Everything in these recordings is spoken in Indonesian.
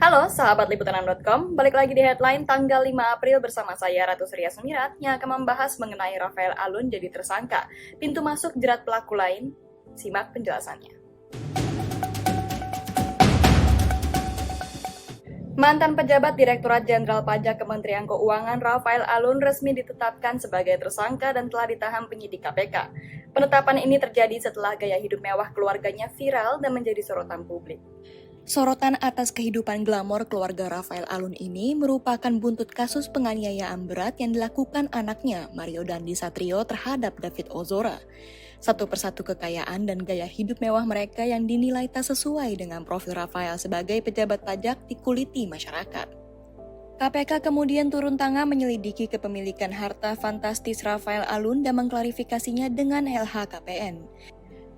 Halo sahabat liputan6.com, balik lagi di headline tanggal 5 April bersama saya Ratu Surya Sumirat yang akan membahas mengenai Rafael Alun jadi tersangka. Pintu masuk jerat pelaku lain, simak penjelasannya. Mantan pejabat Direktorat Jenderal Pajak Kementerian Keuangan Rafael Alun resmi ditetapkan sebagai tersangka dan telah ditahan penyidik KPK. Penetapan ini terjadi setelah gaya hidup mewah keluarganya viral dan menjadi sorotan publik. Sorotan atas kehidupan glamor keluarga Rafael Alun ini merupakan buntut kasus penganiayaan berat yang dilakukan anaknya, Mario Dandi Satrio, terhadap David Ozora. Satu persatu kekayaan dan gaya hidup mewah mereka yang dinilai tak sesuai dengan profil Rafael sebagai pejabat pajak dikuliti masyarakat. KPK kemudian turun tangan menyelidiki kepemilikan harta fantastis Rafael Alun dan mengklarifikasinya dengan LHKPN.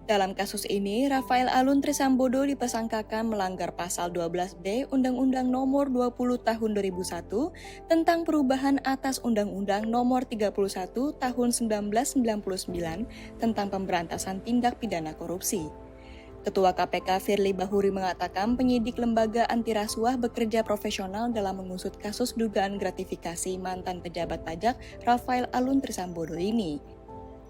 Dalam kasus ini, Rafael Alun Trisambodo dipersangkakan melanggar pasal 12B Undang-Undang Nomor 20 Tahun 2001 tentang perubahan atas Undang-Undang Nomor 31 Tahun 1999 tentang pemberantasan tindak pidana korupsi. Ketua KPK Firly Bahuri mengatakan penyidik lembaga anti rasuah bekerja profesional dalam mengusut kasus dugaan gratifikasi mantan pejabat pajak Rafael Alun Trisambodo ini.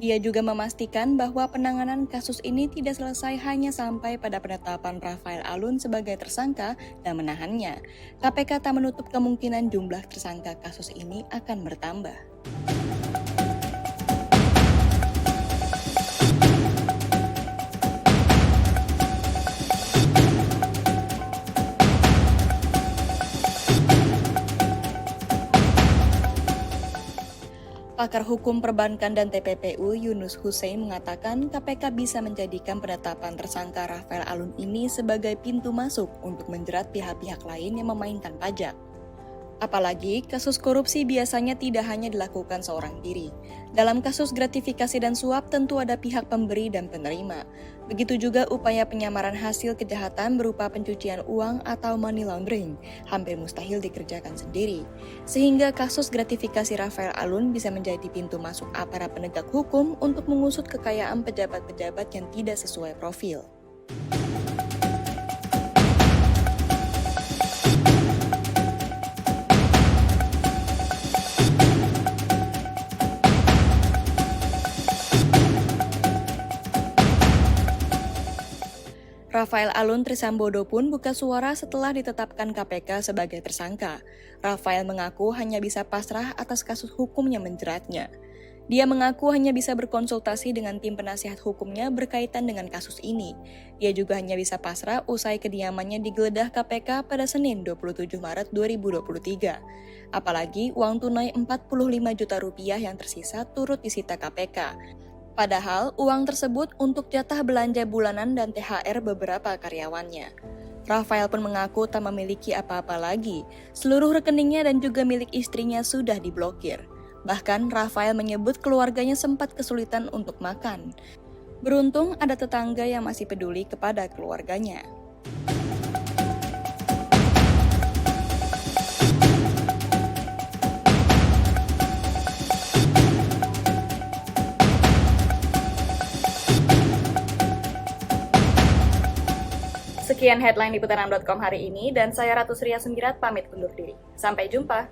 Dia juga memastikan bahwa penanganan kasus ini tidak selesai hanya sampai pada penetapan Rafael Alun sebagai tersangka dan menahannya. KPK tak menutup kemungkinan jumlah tersangka kasus ini akan bertambah. Pakar Hukum Perbankan dan TPPU Yunus Hussein mengatakan KPK bisa menjadikan penetapan tersangka Rafael Alun ini sebagai pintu masuk untuk menjerat pihak-pihak lain yang memainkan pajak. Apalagi, kasus korupsi biasanya tidak hanya dilakukan seorang diri. Dalam kasus gratifikasi dan suap tentu ada pihak pemberi dan penerima. Begitu juga upaya penyamaran hasil kejahatan berupa pencucian uang atau money laundering, hampir mustahil dikerjakan sendiri. Sehingga kasus gratifikasi Rafael Alun bisa menjadi pintu masuk aparat penegak hukum untuk mengusut kekayaan pejabat-pejabat yang tidak sesuai profil. Rafael Alun Trisambodo pun buka suara setelah ditetapkan KPK sebagai tersangka. Rafael mengaku hanya bisa pasrah atas kasus hukum yang menjeratnya. Dia mengaku hanya bisa berkonsultasi dengan tim penasihat hukumnya berkaitan dengan kasus ini. Dia juga hanya bisa pasrah usai kediamannya digeledah KPK pada Senin 27 Maret 2023. Apalagi uang tunai 45 juta rupiah yang tersisa turut disita KPK. Padahal uang tersebut untuk jatah belanja bulanan dan THR beberapa karyawannya. Rafael pun mengaku tak memiliki apa-apa lagi. Seluruh rekeningnya dan juga milik istrinya sudah diblokir. Bahkan Rafael menyebut keluarganya sempat kesulitan untuk makan. Beruntung ada tetangga yang masih peduli kepada keluarganya. Sekian headline liputan6.com hari ini dan saya Ratu Surya Sumirat pamit undur diri. Sampai jumpa.